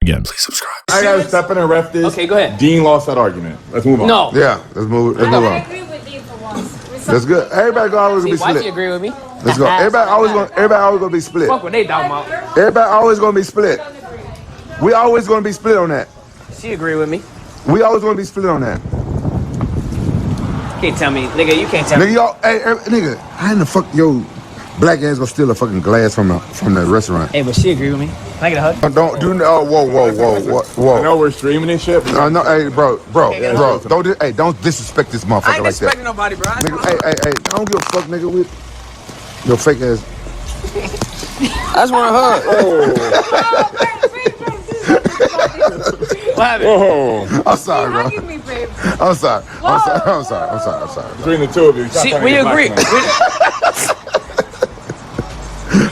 again. Please subscribe. I gotta step in and ref this. Okay, go ahead. Dean lost that argument. Let's move on. No. Yeah, let's move I on. agree with Dean for once. That's good. Everybody always gonna be Wifey split. agree with me. Let's go. Everybody always gonna be split. Fuck what they talking about. Everybody always gonna be split. We always gonna be split on that. She agree with me. We always gonna be split on that. You can't tell me, nigga. You can't tell Nigga, me. y'all, hey, nigga, how in the fuck, yo, black ass gonna steal a fucking glass from the restaurant? Hey, but she agree with me. Can I get a hug? Don't do. Oh, whoa. I know we're streaming this shit. No, hey, bro, don't disrespect this motherfucker I ain't like that. disrespecting nobody, bro. Nigga, hey, I don't give a fuck, nigga. With your fake ass. I just want a hug. What happened? Whoa. I'm sorry, bro. Hugging me, babe. I'm sorry. I'm sorry. Between the two of you. See, we agree.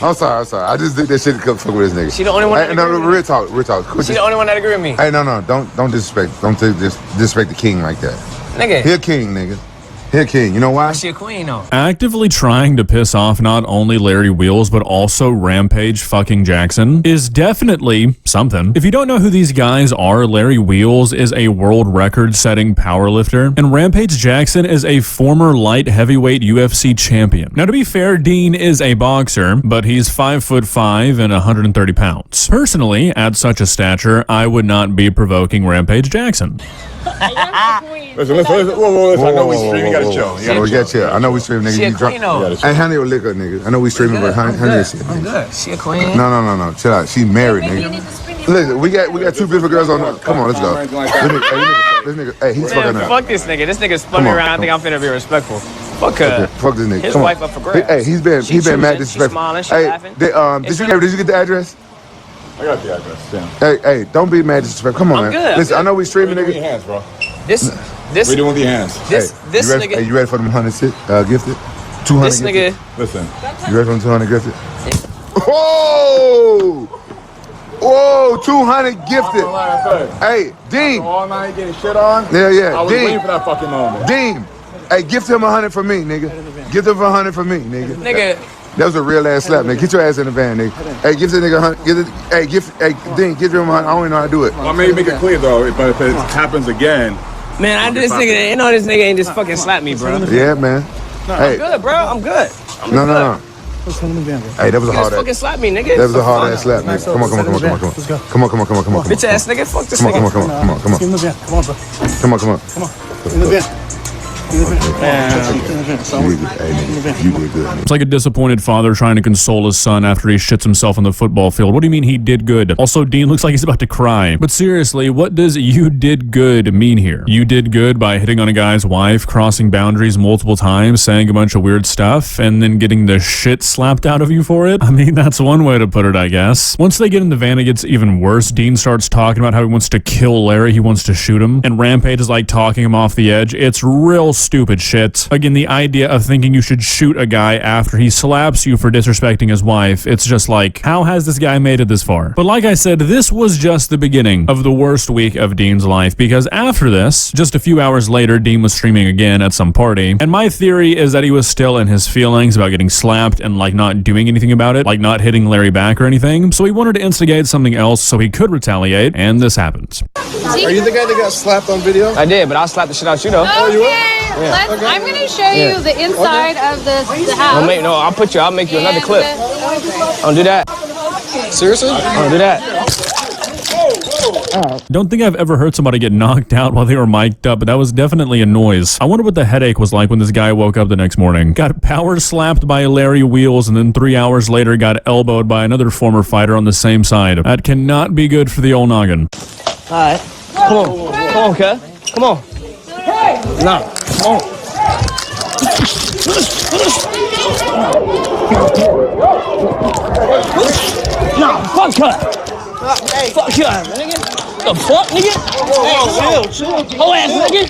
I'm sorry. I just did that shit to come fuck with this nigga. She the only one that Hey, no, agree with real talk. She the only one that agree with me. Hey, no, don't disrespect. Don't disrespect the king like that. Nigga. He a king, nigga. He a king. You know why? She a queen, though. Actively trying to piss off not only Larry Wheels, but also Rampage fucking Jackson is definitely something. If you don't know who these guys are, Larry Wheels is a world record-setting powerlifter, and Rampage Jackson is a former light heavyweight UFC champion. Now, to be fair, Dean is a boxer, but he's 5'5" and 130 pounds. Personally, at such a stature, I would not be provoking Rampage Jackson. Listen. Whoa. I know we streaming. You gotta chill. We got chill. I know we streaming, nigga. She a You drunk. queen, though. Hey, honey, your liquor, nigga. I know we streaming, but honey, your shit. I'm Nigga. good. She a queen. No. Chill out. She married, nigga. Listen, we got two beautiful girls on. Come on, let's go. This nigga, hey, he's fucking Man, up. fuck this nigga. This nigga spun me around. I think I'm finna be respectful. Fuck her. Fuck this nigga. His Come on. wife up for grabs. Hey, he's been mad disrespectful. She smiling, she laughing. Did you get the address? I got the address. Damn. Hey, don't be mad disrespectful. Come on, I'm man. good, Listen, I'm I know we streaming, What are you doing nigga. with your hands, bro? This What are you doing with your hands? this You ready, nigga. hey, you ready for them 100 gifted? 200 This gifted? nigga. Listen. You ready for them 200 gifted? Whoa, 200 gifted. Hey, Dean. All night getting shit on. Yeah, I was Dean. waiting for that fucking moment. Dean. Hey, gift him 100 for me, nigga. Gift him 100 for me, nigga. Nigga. That was a real ass slap, nigga. Get your ass in the van, nigga. Hey, give the nigga 100. Dean, give him 100. I don't even know how to do it. Well, I may make it clear though, but if it happens again, Man, this nigga, you know this nigga ain't just fucking slap me, bro. Yeah, man. Hey, Good, bro. I'm good. no. Hey, that was a You hard just fucking ass. slap me, nigga. That was a hard ass slap, nigga. Come on. Bitch ass nigga. Fuck this Come on. nigga. Come on. You did good. It's like a disappointed father trying to console his son after he shits himself on the football field. What do you mean he did good? Also, Dean looks like he's about to cry. But seriously, what does you did good mean here? You did good by hitting on a guy's wife, crossing boundaries multiple times, saying a bunch of weird stuff, and then getting the shit slapped out of you for it? I mean, that's one way to put it, I guess. Once they get in the van, it gets even worse. Dean starts talking about how he wants to kill Larry, he wants to shoot him, and Rampage is like talking him off the edge. It's real stupid shit. Again, the idea of thinking you should shoot a guy after he slaps you for disrespecting his wife, it's just like, how has this guy made it this far? But like I said, this was just the beginning of the worst week of Dean's life, because after this, just a few hours later, Dean was streaming again at some party, and my theory is that he was still in his feelings about getting slapped and like not doing anything about it, like not hitting Larry back or anything, so he wanted to instigate something else so he could retaliate, and this happens. Are you the guy that got slapped on video? I did, but I'll slap the shit out you though. I'm going to show you the inside of the house. I'll make you another clip. Don't do that. Seriously? Don't do that. Don't think I've ever heard somebody get knocked out while they were mic'd up, but that was definitely a noise. I wonder what the headache was like when this guy woke up the next morning. Got power slapped by Larry Wheels, and then 3 hours later got elbowed by another former fighter on the same side. That cannot be good for the old noggin. Alright. Come on, cuz. Come on. No. Come on. No, fuck her. Fuck her, nigga. The fuck, nigga? Hey, chill. Whole ass nigga.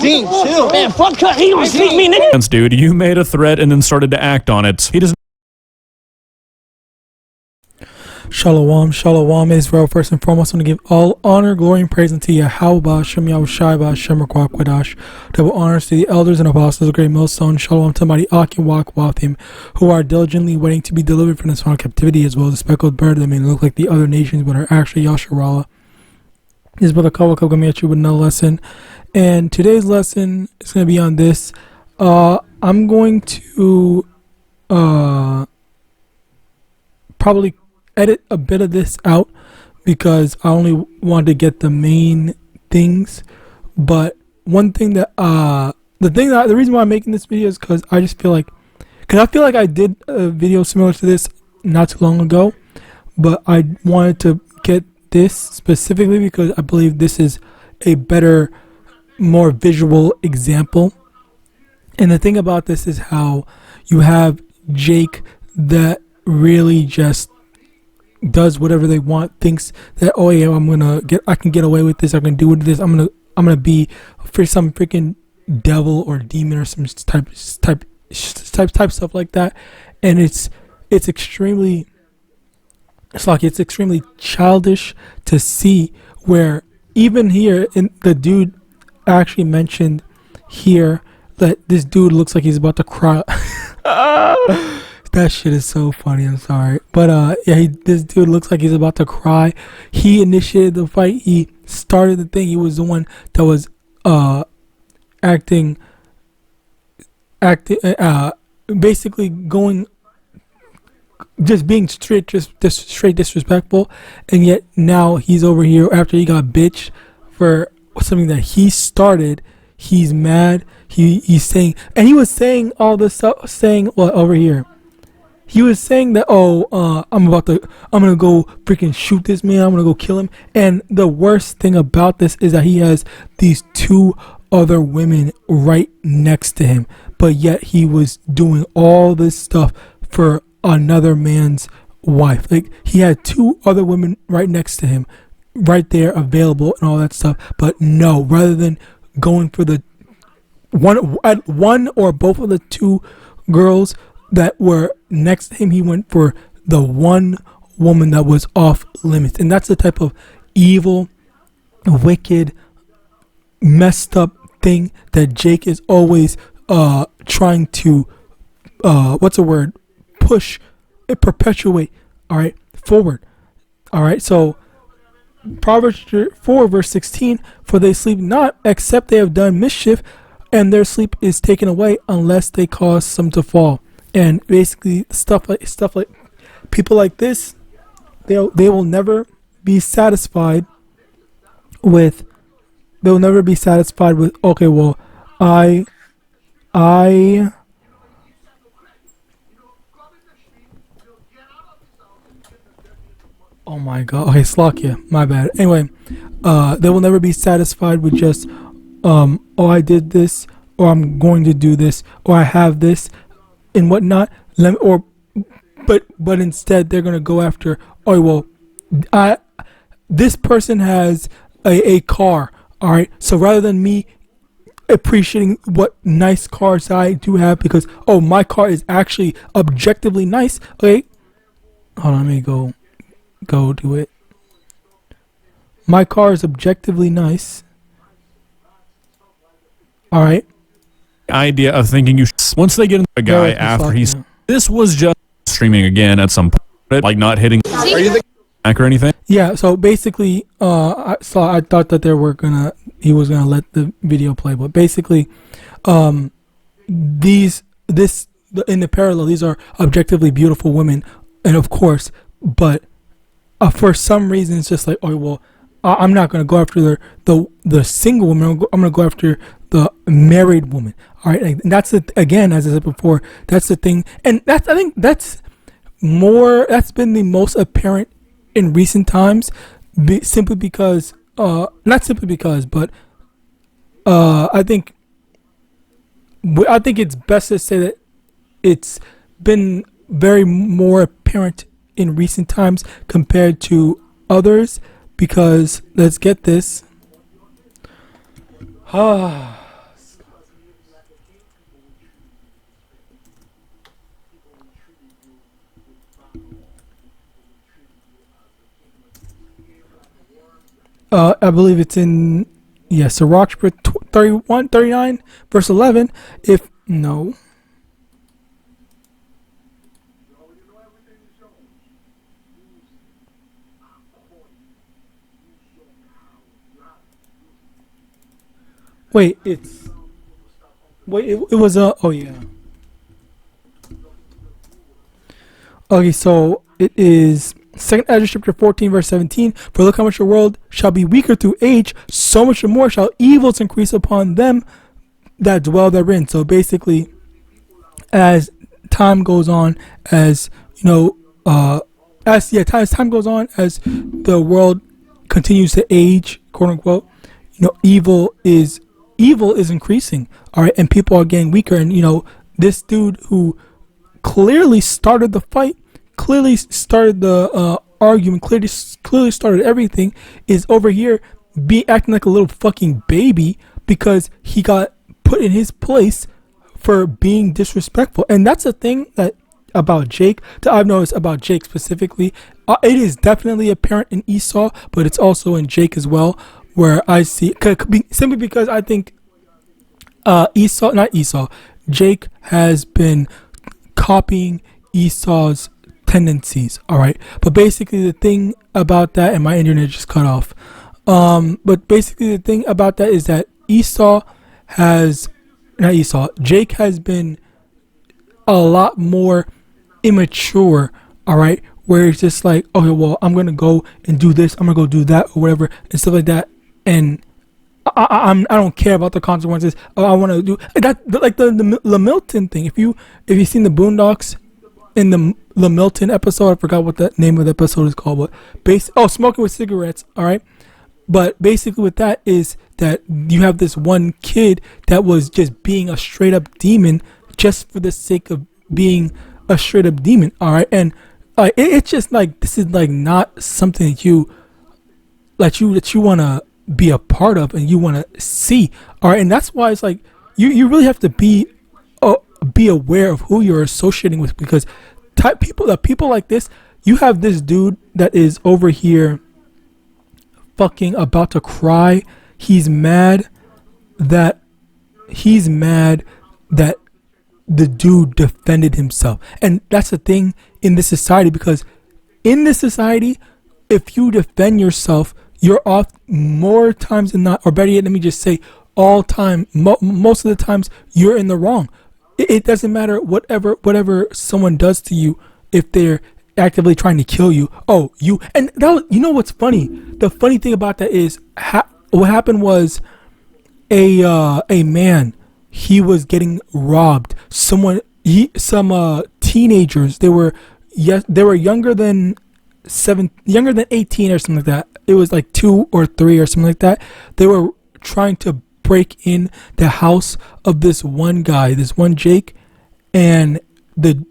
Dean, chill. Man, fuck her. He was sneak me, nigga. Dude, you made a threat and then started to act on it. He doesn't. Shalom, shalom, Israel. First and foremost, I want to give all honor, glory, and praise unto YAHAWAH, YAHAWASHI, double honors to the elders and apostles of the great millstone. Shalom to mighty Wathim, who are diligently waiting to be delivered from this final captivity, as well as the speckled bird that may look like the other nations, but are actually Yasharallah. This brother Kawakab coming at you with another lesson, and today's lesson is going to be on this. I'm going to probably edit a bit of this out because I only wanted to get the main things. But one thing that the reason why I'm making this video is because I just feel like, I did a video similar to this not too long ago, but I wanted to get this specifically because I believe this is a better, more visual example. And the thing about this is how you have Jake that really just does whatever they want, thinks that, oh yeah, I can get away with this, I can do with this, I'm gonna be for some freaking devil or demon or some type stuff like that. And it's extremely childish to see, where even here in the dude actually mentioned here that this dude looks like he's about to cry. That shit is so funny. I'm sorry, but this dude looks like he's about to cry. He initiated the fight. He started the thing. He was the one that was basically going, just being straight disrespectful. And yet now he's over here after he got bitched for something that he started. He's mad. He's saying, and he was saying all this stuff, saying what over here. He was saying that, I'm gonna go freaking shoot this man. I'm gonna go kill him. And the worst thing about this is that he has these two other women right next to him. But yet he was doing all this stuff for another man's wife. Like, he had two other women right next to him, right there, available and all that stuff. But no, rather than going for the one or both of the two girls that were next to him, he went for the one woman that was off limits. And that's the type of evil, wicked, messed up thing that Jake is always trying to push, perpetuate, all right, forward. All right, so Proverbs 4 verse 16, for they sleep not except they have done mischief, and their sleep is taken away unless they cause some to fall. And basically stuff like people like this, they will never be satisfied with, okay, well, oh my god, okay, Slakia, my bad. Anyway, they will never be satisfied with just I did this, or I'm going to do this, or I have this and whatnot, but instead they're gonna go after, this person has a car, all right, so rather than me appreciating what nice cars I do have, because my car is actually objectively nice, okay, hold on, let me go do it. My car is objectively nice, all right. Idea of thinking once they get into a guy after this was just streaming again at some point, like not hitting back or anything. Yeah, so basically I thought that he was gonna let the video play, but basically in the parallel, these are objectively beautiful women, and of course, but for some reason it's just like, I'm not gonna go after the single woman. I'm gonna go after the married woman. All right, and that's again, as I said before, that's the thing, and I think that's been the most apparent in recent times, simply because, not simply because, but I think it's best to say that it's been very more apparent in recent times compared to others, because let's get this. I believe it's in, Sirach 39, verse 11. If, no. Wait, it was oh yeah. Okay, so it is 2nd Ezra chapter 14 verse 17. For look how much the world shall be weaker through age, so much more shall evils increase upon them that dwell therein. So basically, as time goes on, as as time goes on, as the world continues to age, quote unquote, evil is increasing, all right, and people are getting weaker. And this dude who clearly started the fight, clearly started the argument, clearly started everything, is over here acting like a little fucking baby because he got put in his place for being disrespectful. And that's the thing that about Jake that I've noticed about Jake specifically. It is definitely apparent in Esau, but it's also in Jake as well, where I see, simply because I think Jake has been copying Esau's tendencies, all right? But basically the thing about that, and my internet just cut off, but basically the thing about that is that Jake has been a lot more immature, all right, where it's just like, okay, well, I'm gonna go and do this, I'm gonna go do that or whatever and stuff like that, and I don't care about the consequences. I want to do that, like the Milton thing. If you've seen the Boondocks in the Milton episode, I forgot what the name of the episode is called, but smoking with cigarettes, all right. But basically, with that is that you have this one kid that was just being a straight up demon, just for the sake of being a straight up demon, all right. And it's just like, this is like not something that you want to be a part of and you want to see, all right. And that's why it's like you really have to be aware of who you're associating with, because people like this, you have this dude that is over here fucking about to cry. He's mad that the dude defended himself. And that's the thing in this society, because in this society, if you defend yourself, you're off more times than not, or better yet, let me just say all time, most of the times you're in the wrong. It doesn't matter whatever someone does to you, if they're actively trying to kill you. What's funny? The funny thing about that is what happened was a man, he was getting robbed. Some teenagers, they were younger than 18 or something like that. It was like 2 or 3 or something like that. They were trying to break in the house of this one guy, this one Jake, and the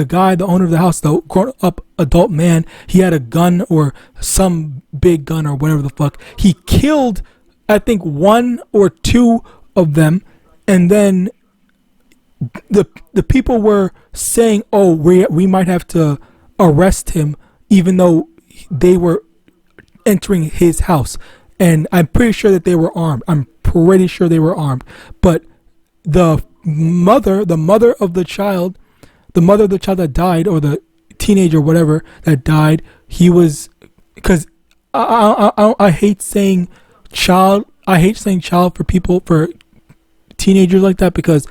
guy, the owner of the house, the grown-up adult man, he had a gun or some big gun or whatever the fuck. He killed, I think, 1 or 2 of them, and then the people were saying, "Oh, we might have to arrest him," even though they were entering his house. And I'm pretty sure that they were armed. But the mother of the child that died, or the teenager, whatever, that died, he was, because I hate saying child. I hate saying child for teenagers like that, because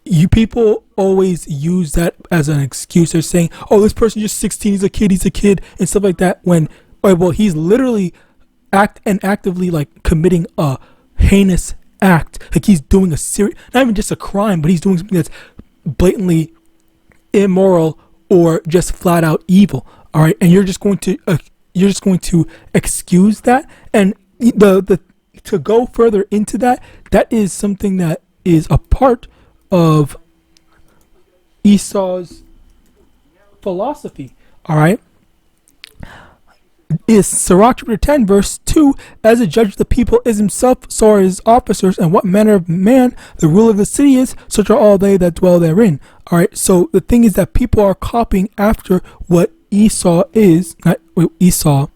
you people always use that as an excuse. They're saying, "Oh, this person just 16, he's a kid," and stuff like that. When, he's literally actively like committing a heinous act. Like, he's doing not even just a crime, but he's doing something that's blatantly immoral or just flat out evil. All right, and you're just going to excuse that. And to go further into that is something that is a part of Esau's philosophy. All right, is Sirach chapter 10 verse 2, as a judge of the people is himself, so are his officers, and what manner of man the ruler of the city is, such are all they that dwell therein. All right, so the thing is that people are copying after what Esau is, not Esau,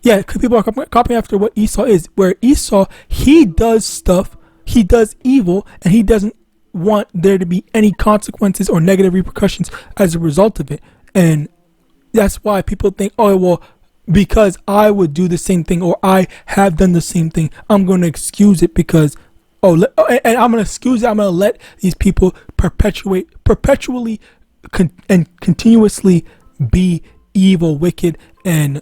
Yeah, 'cause people are copying after what Esau is. Where Esau, he does stuff, he does evil, and he doesn't want there to be any consequences or negative repercussions as a result of it. And that's why people think, oh, well, because I would do the same thing or I have done the same thing, I'm going to excuse it because, and I'm going to excuse it. I'm going to let these people perpetually and continuously be evil, wicked, and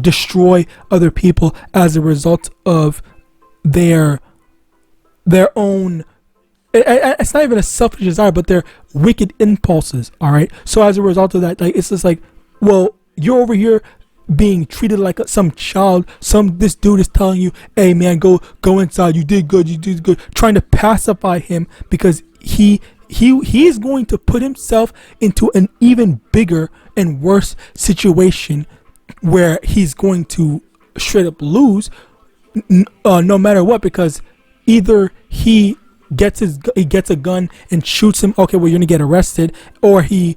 destroy other people as a result of their own. It's not even a selfish desire, but their wicked impulses. All right. So as a result of that, like, it's just like, well, you're over here being treated like some child. This dude is telling you, hey man, go inside. You did good. Trying to pacify him because he is going to put himself into an even bigger and worse situation where he's going to straight up lose no matter what, because either he gets a gun and shoots him, okay, well, you're gonna get arrested, or he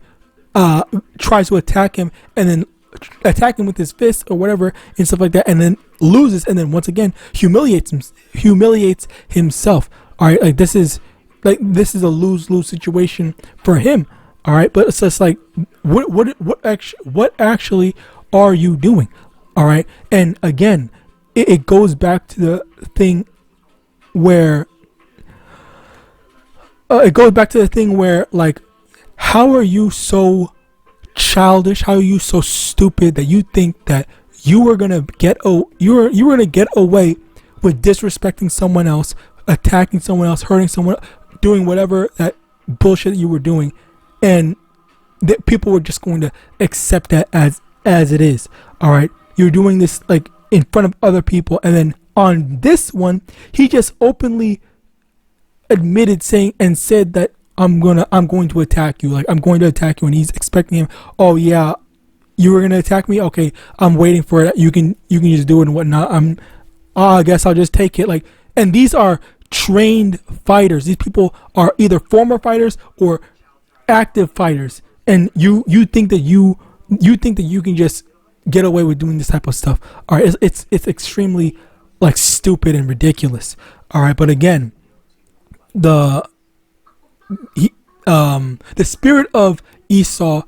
tries to attack him and then attack him with his fist or whatever and stuff like that, and then loses, and then once again humiliates himself. All right, like this is a lose situation for him. All right, but it's just like what actually are you doing? All right, and again, it goes back to the thing where like, how are you so childish? How are you so stupid that you think that you were gonna get away with disrespecting someone else, attacking someone else, hurting someone, doing whatever that bullshit you were doing, and that people were just going to accept that as it is? All right, you're doing this like in front of other people, and then on this one, he just openly admitted said that I'm going to attack you. Like, I'm going to attack you, and he's expecting him. Oh yeah, you were gonna attack me. Okay, I'm waiting for it. You can just do it and whatnot. I guess I'll just take it. Like, and these are trained fighters. These people are either former fighters or active fighters, and you think that you can just get away with doing this type of stuff. All right, it's extremely like stupid and ridiculous. All right, but again, the spirit of Esau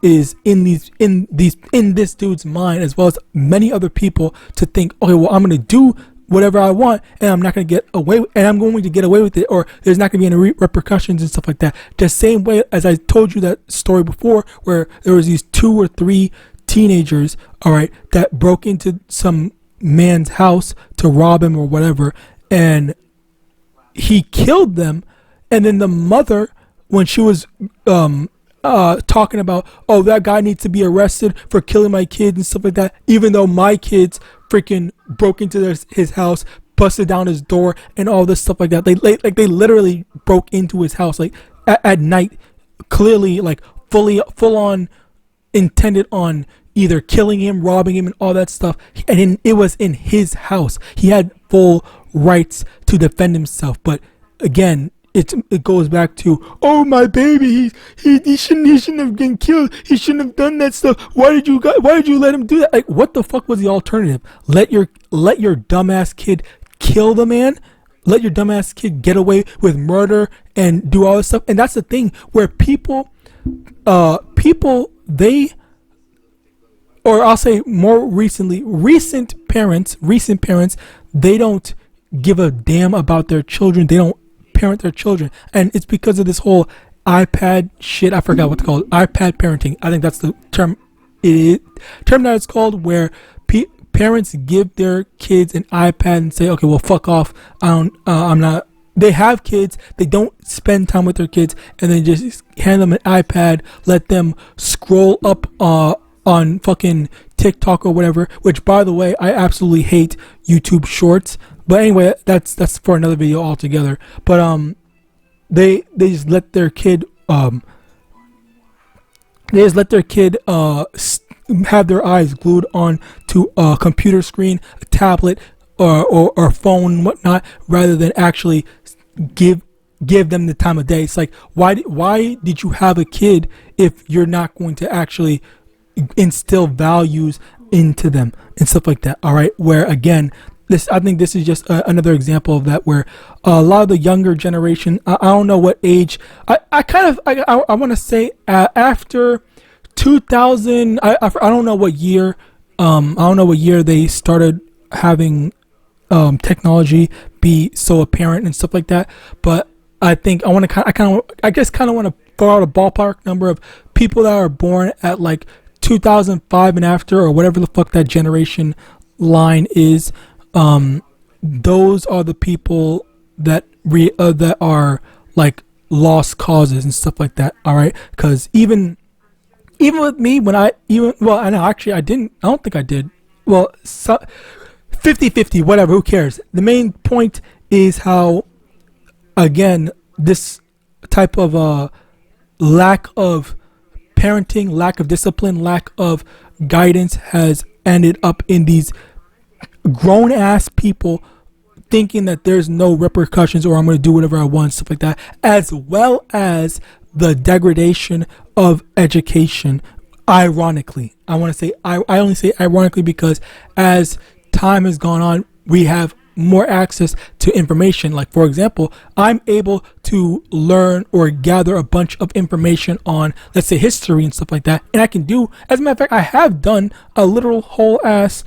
is in this dude's mind, as well as many other people, to think, okay, well, I'm gonna do whatever I want, and I'm not gonna get away, and I'm going to get away with it, or there's not gonna be any repercussions and stuff like that. The same way as I told you that story before, where there was these 2 or 3 teenagers, all right, that broke into some man's house to rob him or whatever, and he killed them. And then the mother, when she was talking about, oh, that guy needs to be arrested for killing my kids and stuff like that, even though my kids freaking broke into his house, busted down his door, and all this stuff like that. They literally broke into his house like at night, clearly like full on intended on either killing him, robbing him, and all that stuff. And it was in his house. He had full rights to defend himself. But again, it goes back to, oh, my baby, he shouldn't have been killed. He shouldn't have done that stuff. Why did you let him do that? Like, what the fuck was the alternative? Let your dumbass kid kill the man? Let your dumbass kid get away with murder and do all this stuff? And that's the thing, where people they, or I'll say more recently, recent parents, they don't give a damn about their children. They don't parent their children, and it's because of this whole iPad shit. I forgot what it's called. iPad parenting. I think that's the term. Term that it's called, where parents give their kids an iPad and say, okay, well, fuck off. I'm not. They have kids. They don't spend time with their kids, and they just hand them an iPad, let them scroll up on fucking TikTok or whatever. Which, by the way, I absolutely hate YouTube Shorts. But anyway, that's for another video altogether. But they just let their kid have their eyes glued on to a computer screen, a tablet, or phone and whatnot, rather than actually give them the time of day. It's like, why did you have a kid if you're not going to actually instill values into them? and stuff like that. All right, where again, I think this is just another example of that, where a lot of the younger generation, I don't know what age, I want to say after 2000, I don't know what year, they started having technology be so apparent and stuff like that. But I think I just kind of want to throw out a ballpark number of people that are born at like 2005 and after, or whatever the fuck that generation line is. Those are the people that that are like lost causes and stuff like that. All right, because even with me, I don't think I did. Well, 50-50, whatever, who cares? The main point is how, again, this type of lack of parenting, lack of discipline, lack of guidance has ended up in these grown ass people thinking that there's no repercussions, or I'm going to do whatever I want, stuff like that, as well as the degradation of education. Ironically, I want to say, I only say ironically because as time has gone on, we have more access to information. Like, for example, I'm able to learn or gather a bunch of information on, let's say, history and stuff like that. And I can do, as a matter of fact, I have done a literal whole ass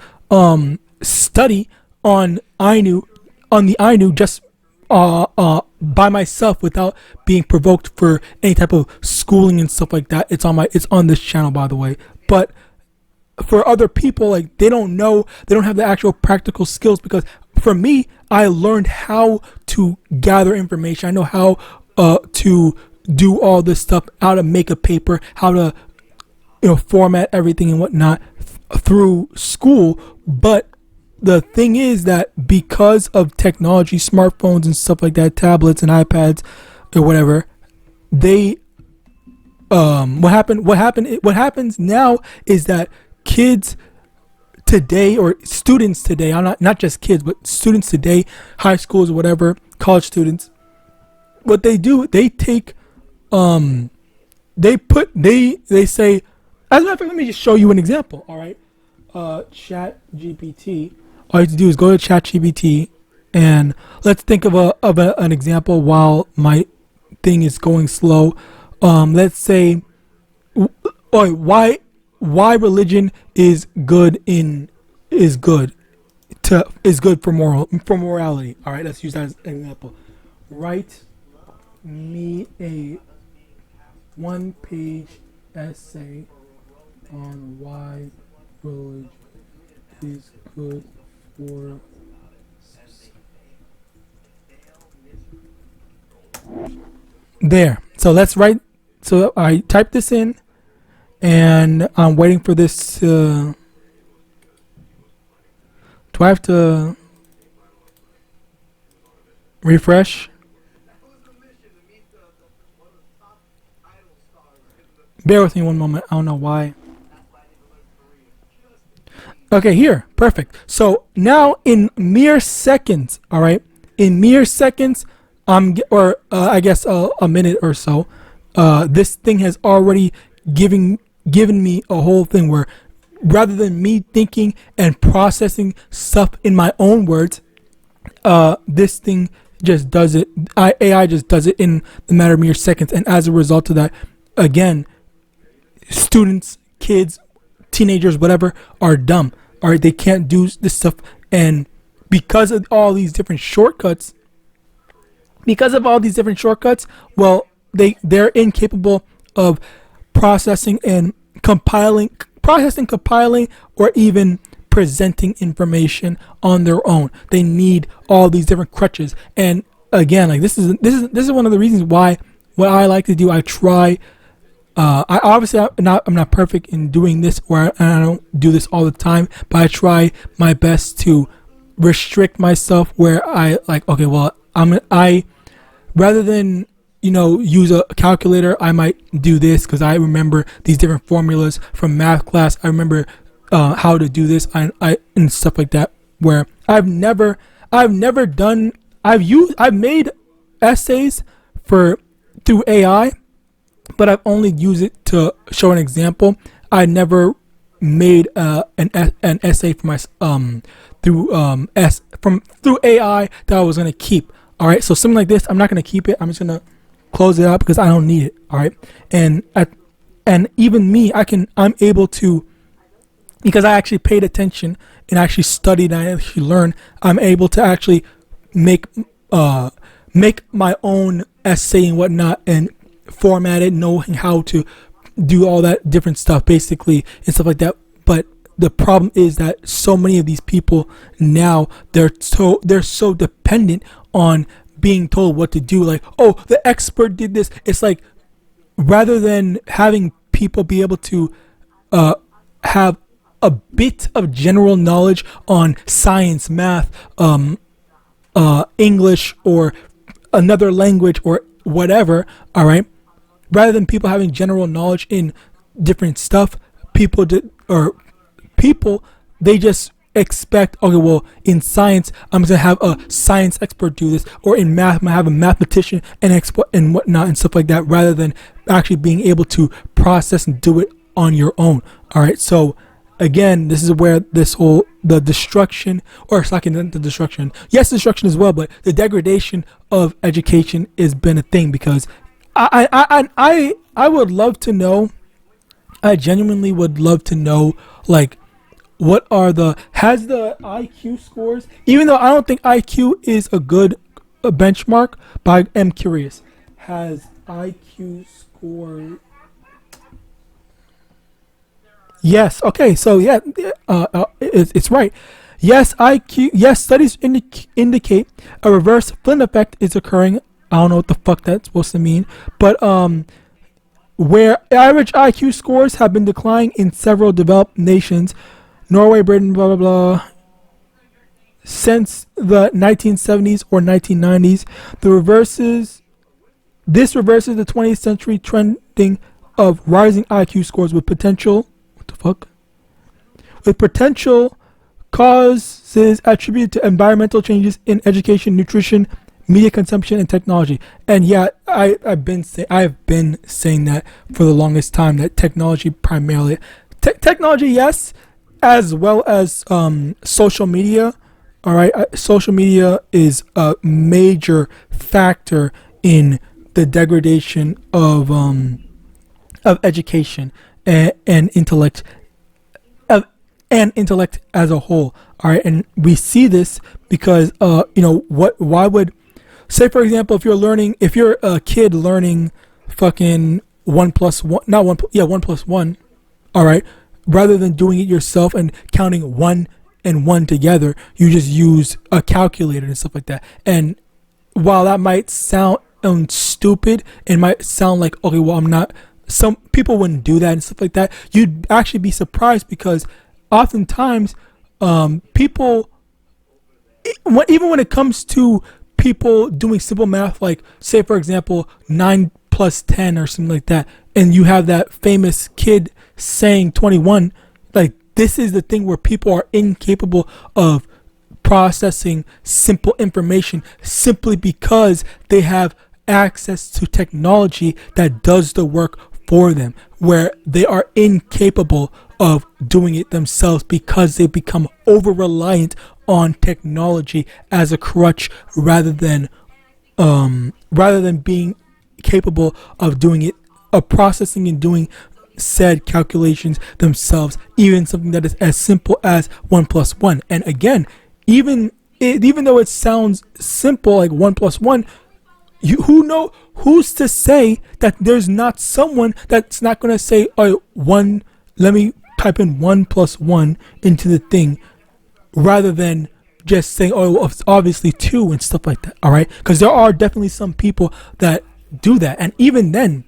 study on the Ainu just by myself without being provoked for any type of schooling and stuff like that. It's on this channel, by the way. But for other people, like, they don't have the actual practical skills, because for me, I learned how to gather information. I know how to do all this stuff, how to make a paper, how to format everything and whatnot through school. But the thing is that because of technology, smartphones and stuff like that, tablets and iPads or whatever, they what happens now is that kids today, or students today, I'm not just kids, but students today, high schools or whatever, college students, what they do, they take they say, as a matter of fact, let me just show you an example. All right, Chat GPT. All you have to do is go to Chat GPT, and let's think of an example while my thing is going slow. Let's say, why religion is good for morality. All right, let's use that as an example. Write me a 1-page essay on why religion is good for there. So let's write. So I type this in, and I'm waiting for this to. Do I have to refresh? Bear with me one moment. I don't know why. Okay, here, perfect. So now in mere seconds, all right, in mere seconds, I guess a minute or so, this thing has already given me a whole thing where, rather than me thinking and processing stuff in my own words, this thing just does it. AI just does it in the matter of mere seconds, and as a result of that, again, students, kids, teenagers, whatever, are dumb. All right, they can't do this stuff, and because of all these different shortcuts, well, they're incapable of processing, compiling, or even presenting information on their own. They need all these different crutches, and again, like this is one of the reasons why what I like to do, I try. I obviously I'm not perfect in doing this, or I don't do this all the time, but I try my best to restrict myself where I like, okay, well, I rather than use a calculator, I might do this because I remember these different formulas from math class. I remember how to do this, and stuff like that, where I've made essays through AI, but I've only used it to show an example. I never made an essay for my through AI that I was gonna keep. All right, so something like this, I'm not gonna keep it. I'm just gonna close it out because I don't need it. All right, and even me, I'm able to, because I actually paid attention and actually studied and I actually learned. I'm able to actually make my own essay and whatnot and format it, knowing how to do all that different stuff basically and stuff like that. But the problem is that so many of these people now, they're so dependent on being told what to do. Like, oh, the expert did this. It's like, rather than having people be able to have a bit of general knowledge on science, math, English, or another language or whatever, all right, rather than people having general knowledge in different stuff, people they just expect, okay, well, in science I'm gonna have a science expert do this, or in math I'm gonna have a mathematician and expert and whatnot and stuff like that, rather than actually being able to process and do it on your own. All right, so again, this is where the destruction, or it's not the destruction, yes, destruction as well, but the degradation of education has been a thing. Because I would love to know, I genuinely would love to know, like, what are has the IQ scores, even though I don't think IQ is a good benchmark, but I am curious, has IQ score? Yes. Okay. So yeah, it's right. Yes, IQ. Yes, studies indicate a reverse Flynn effect is occurring. I don't know what the fuck that's supposed to mean, but where average IQ scores have been declining in several developed nations, Norway, Britain, blah blah blah, since the 1970s or 1990s. This reverses the 20th century trending of rising IQ scores with potential. With potential causes attributed to environmental changes in education, nutrition, media consumption, and technology. And yeah, I've been saying that for the longest time, that technology primarily, technology, yes, as well as social media. All right, social media is a major factor in the degradation of education and intellect as a whole. All right, and we see this because why would, say for example, if you're a kid learning fucking 1 + 1, not 1 1 + 1, all right, rather than doing it yourself and counting 1 and 1 together, you just use a calculator and stuff like that. And while that might sound stupid and might sound like, okay, well, some people wouldn't do that and stuff like that, you'd actually be surprised, because oftentimes people, even when it comes to people doing simple math, like say for example 9 + 10 or something like that, and you have that famous kid saying 21, like, this is the thing where people are incapable of processing simple information simply because they have access to technology that does the work for them, where they are incapable of doing it themselves because they become over reliant on technology as a crutch, rather than being capable of doing it, of processing and doing said calculations themselves, even something that is as simple as 1 + 1. And again, even though it sounds simple, like 1 + 1, who's to say that there's not someone that's not going to say, oh, let me type in 1 + 1 into the thing, rather than just saying, oh, it's obviously 2 and stuff like that. All right, because there are definitely some people that do that. And even then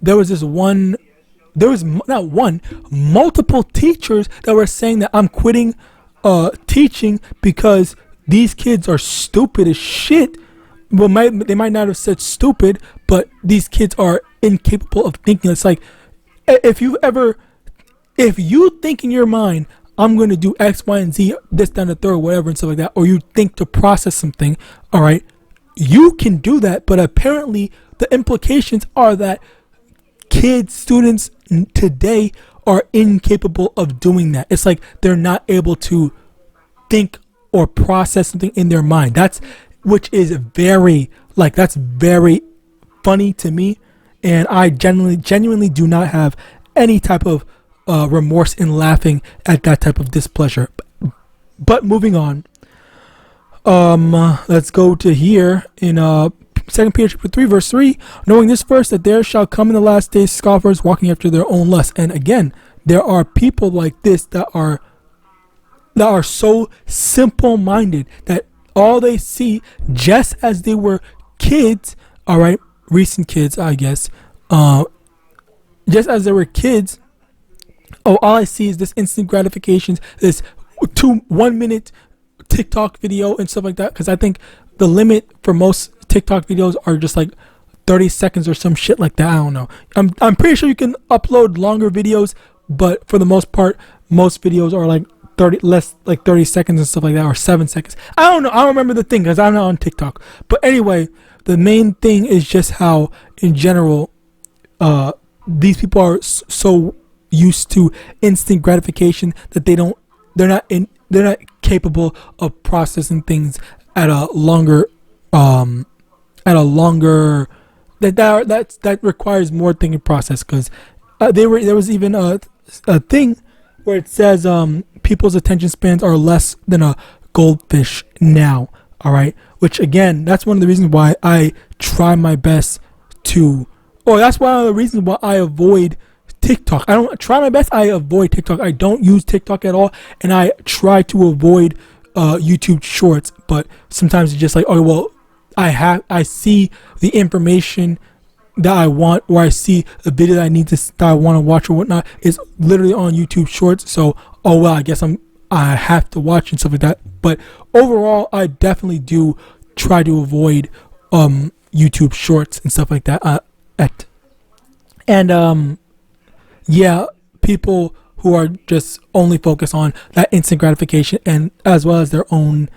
there was multiple teachers that were saying that I'm quitting teaching because these kids are stupid as shit. Well, they might not have said stupid, but these kids are incapable of thinking. It's like, if you think in your mind, I'm going to do X, Y, and Z, this, down, the third, whatever, and stuff like that, or you think to process something, all right, you can do that. But apparently the implications are that students today are incapable of doing that. It's like they're not able to think or process something in their mind. Which is very, like, that's very funny to me, and I genuinely do not have any type of remorse in laughing at that type of displeasure. But moving on, let's go to here in 2 Peter chapter 3 verse 3. Knowing this first, that there shall come in the last days scoffers, walking after their own lusts. And again, there are people like this that are so simple-minded that all they see, just as they were kids, all right, recent kids, I guess, just as they were kids, all I see is this instant gratifications, this 1 minute TikTok video and stuff like that. Because I think the limit for most TikTok videos are just like 30 seconds or some shit like that. I don't know. I'm pretty sure you can upload longer videos, but for the most part, most videos are like 30 seconds and stuff like that, or 7 seconds. I don't know. I don't remember the thing because I'm not on TikTok. But anyway, the main thing is just how, in general, these people are so used to instant gratification that they're not capable of processing things at a longer that requires more thinking process. Because there was even a thing where it says people's attention spans are less than a goldfish now. All right, which again, that's one of the reasons why I try my best to, that's one of the reasons why I avoid TikTok. I don't try my best. I avoid TikTok. I don't use TikTok at all, and I try to avoid YouTube Shorts. But sometimes it's just like, I see the information that I want, or I see a video that I want to watch or whatnot is literally on YouTube Shorts. So I guess I have to watch and stuff like that. But overall, I definitely do try to avoid YouTube Shorts and stuff like that. People who are just only focused on that instant gratification, and as well as their own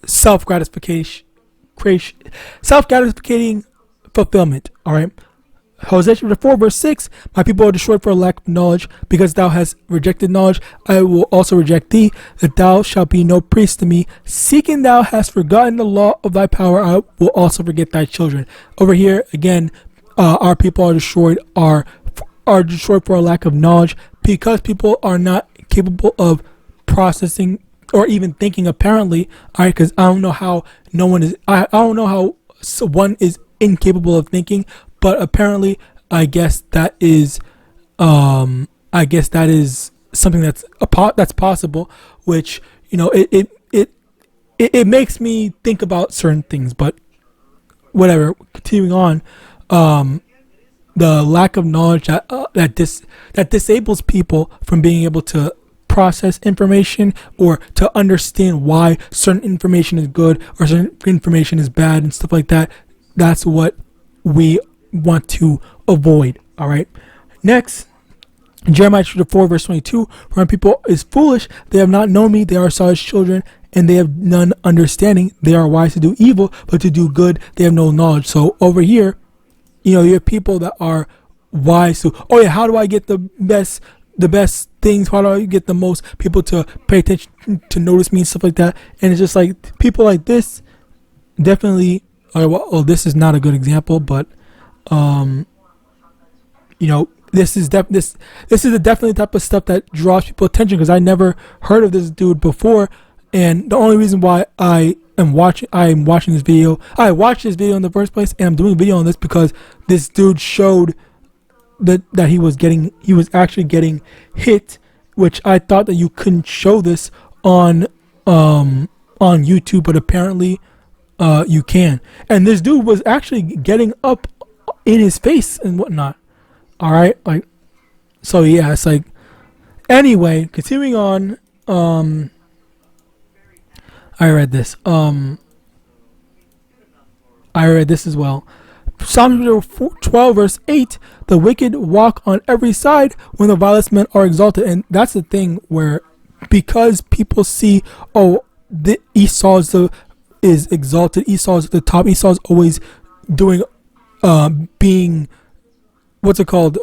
self-gratifying fulfillment. All right. Hosea chapter 4 verse 6. My people are destroyed for a lack of knowledge. Because thou hast rejected knowledge, I will also reject thee, that thou shalt be no priest to me. Seeking thou hast forgotten the law of thy power, I will also forget thy children. Over here again, our people are destroyed for a lack of knowledge, because people are not capable of processing or even thinking, apparently. All right, because I don't know how one is incapable of thinking, but apparently I guess that is something that's possible, which, you know, it makes me think about certain things. But whatever, continuing on, the lack of knowledge that disables people from being able to process information, or to understand why certain information is good or certain information is bad and stuff like that. That's what we want to avoid. All right. Next, Jeremiah chapter 4 verse 22. For my people is foolish, they have not known me, they are Saul's children, and they have none understanding. They are wise to do evil, but to do good they have no knowledge. So over here, you know, you have people that are wise to, how do I get the best things? How do I get the most people to pay attention to notice me and stuff like that? And it's just like people like this definitely. This is not a good example, but you know, this is definitely the type of stuff that draws people attention, because I never heard of this dude before, and the only reason why I am watching this video, I watched this video in the first place, and I'm doing a video on this because this dude showed that he was actually getting hit, which I thought that you couldn't show this on YouTube, but apparently you can. And this dude was actually getting up in his face and whatnot. All right, like, so yeah, it's like, anyway, continuing on. I read this as well. Psalm 12 verse 8. The wicked walk on every side when the vilest men are exalted. And that's the thing, where because people see, the Esau is exalted, Esau's at the top, Esau's always doing being what's it called,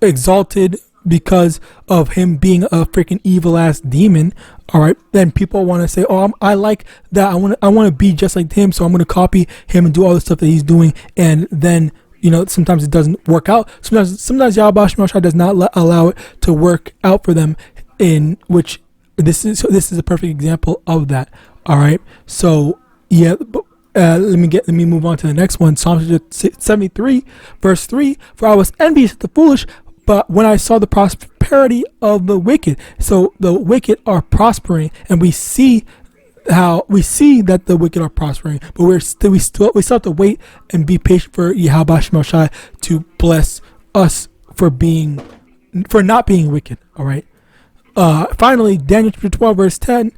exalted because of him being a freaking evil ass demon, all right, then people want to say, oh, I like that, I want to be just like him, so I'm going to copy him and do all the stuff that he's doing. And then, you know, sometimes it doesn't work out. Sometimes YAHAWASHI does not allow it to work out for them, in which this is a perfect example of that. All right, so yeah, let me move on to the next one. Psalm 73 verse 3, for I was envious at the foolish, but when I saw the prosperity of the wicked. So the wicked are prospering, and we see that the wicked are prospering, but we still have to wait and be patient for YAHAWASHI to bless us for not being wicked. All right. Finally, Daniel chapter 12 verse 10.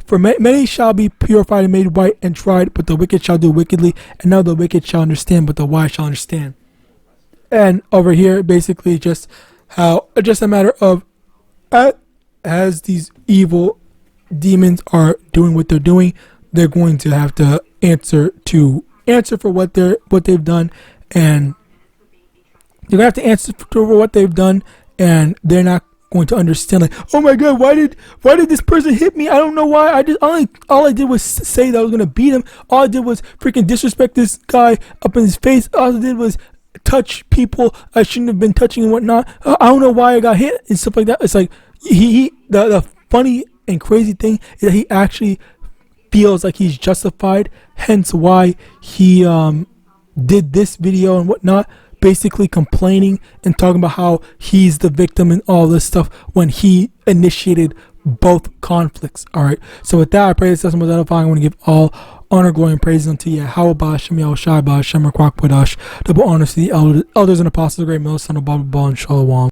For many shall be purified and made white and tried, but the wicked shall do wickedly, and now the wicked shall understand, but the wise shall understand. And over here, basically, just a matter of as these evil demons are doing what they're doing, they're going to have to answer for what they've done, and they're gonna have to answer for what they've done, and they're not going to understand, like, oh my god, why did this person hit me? I don't know why. All I did was say that I was gonna beat him. All I did was freaking disrespect this guy up in his face. All I did was touch people I shouldn't have been touching and whatnot. I don't know why I got hit and stuff like that. It's like the funny and crazy thing is that he actually feels like he's justified, hence why he did this video and whatnot, basically complaining and talking about how he's the victim and all this stuff when he initiated both conflicts. All right, so with that, I pray this testimony was edifying. I want to give all honor, glory, and praise unto Yahawadah, Yahawashi, double honors to the elders and apostles, the great Son of Bible, and Shalom.